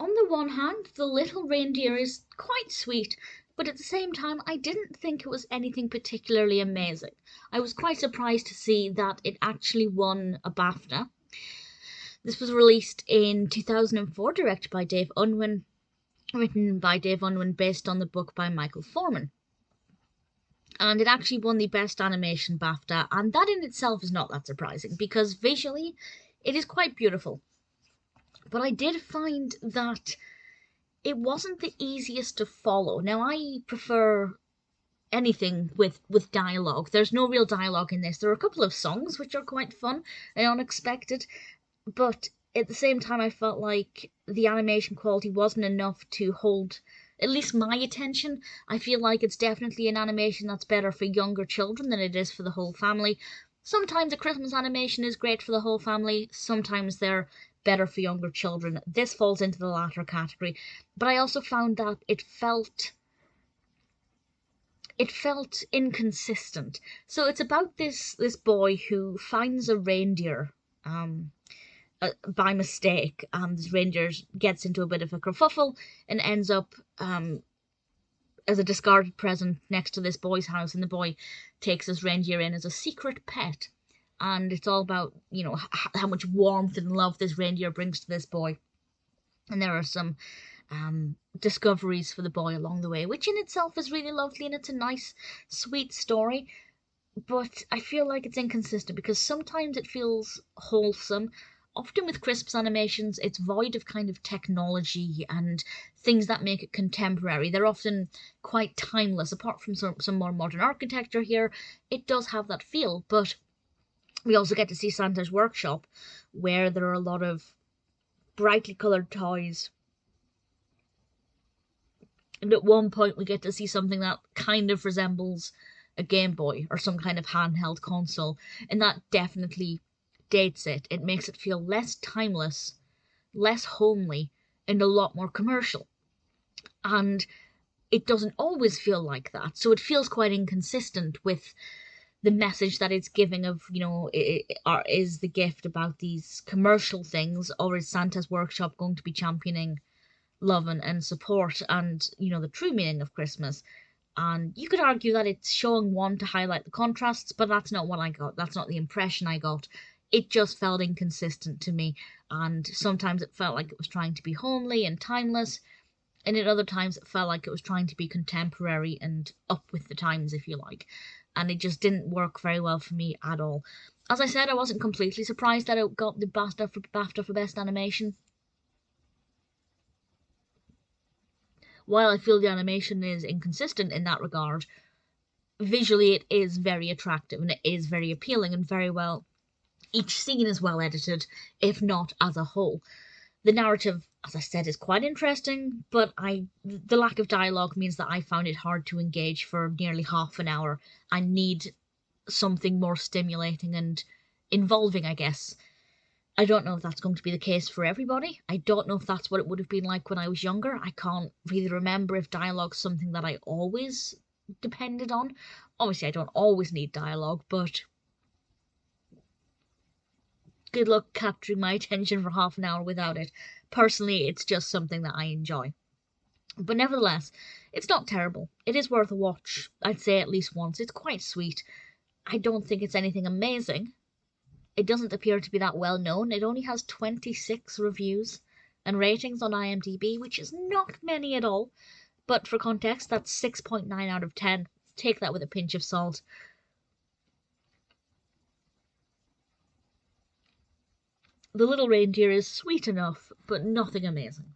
on the one hand, the little reindeer is quite sweet, but at the same time, I didn't think it was anything particularly amazing. I was quite surprised to see that it actually won a BAFTA. This was released in 2004, directed by Dave Unwin, written by Dave Unwin, based on the book by Michael Forman. And it actually won the Best Animation BAFTA, and that in itself is not that surprising, because visually, it is quite beautiful. But I did find that it wasn't the easiest to follow. Now, I prefer anything with dialogue. There's no real dialogue in this. There are a couple of songs which are quite fun and unexpected, but at the same time I felt like the animation quality wasn't enough to hold at least my attention. I feel like it's definitely an animation that's better for younger children than it is for the whole family. Sometimes a Christmas animation is great for the whole family, sometimes they're better for younger children. This falls into the latter category, but I also found that it felt inconsistent. So it's about this boy who finds a reindeer by mistake, and this reindeer gets into a bit of a kerfuffle and ends up as a discarded present next to this boy's house, and the boy takes this reindeer in as a secret pet. And it's all about, how much warmth and love this reindeer brings to this boy. And there are some discoveries for the boy along the way, which in itself is really lovely, and it's a nice, sweet story. But I feel like it's inconsistent because sometimes it feels wholesome. Often with Crisp's animations, it's void of kind of technology and things that make it contemporary. They're often quite timeless. Apart from some more modern architecture here, it does have that feel. But we also get to see Santa's workshop, where there are a lot of brightly coloured toys. And at one point we get to see something that kind of resembles a Game Boy or some kind of handheld console, and that definitely dates it. It makes it feel less timeless, less homely, and a lot more commercial. And it doesn't always feel like that, so it feels quite inconsistent with the message that it's giving of, is the gift about these commercial things, or is Santa's workshop going to be championing love and support and, the true meaning of Christmas? And you could argue that it's showing one to highlight the contrasts, but that's not what I got. That's not the impression I got. It just felt inconsistent to me, and sometimes it felt like it was trying to be homely and timeless, and at other times it felt like it was trying to be contemporary and up with the times, if you like. And it just didn't work very well for me at all. As I said, I wasn't completely surprised that it got the BAFTA for Best Animation. While I feel the animation is inconsistent in that regard, visually it is very attractive and it is very appealing and very well. Each scene is well edited, if not as a whole. The narrative, as I said, is quite interesting, but the lack of dialogue means that I found it hard to engage for nearly half an hour. I need something more stimulating and involving, I guess. I don't know if that's going to be the case for everybody. I don't know if that's what it would have been like when I was younger. I can't really remember if dialogue's something that I always depended on. Obviously, I don't always need dialogue, but good luck capturing my attention for half an hour without it. Personally, it's just something that I enjoy. But nevertheless, it's not terrible. It is worth a watch, I'd say at least once. It's quite sweet. I don't think it's anything amazing. It doesn't appear to be that well known. It only has 26 reviews and ratings on IMDb, which is not many at all. But for context, that's 6.9 out of 10. Take that with a pinch of salt. The little reindeer is sweet enough, but nothing amazing.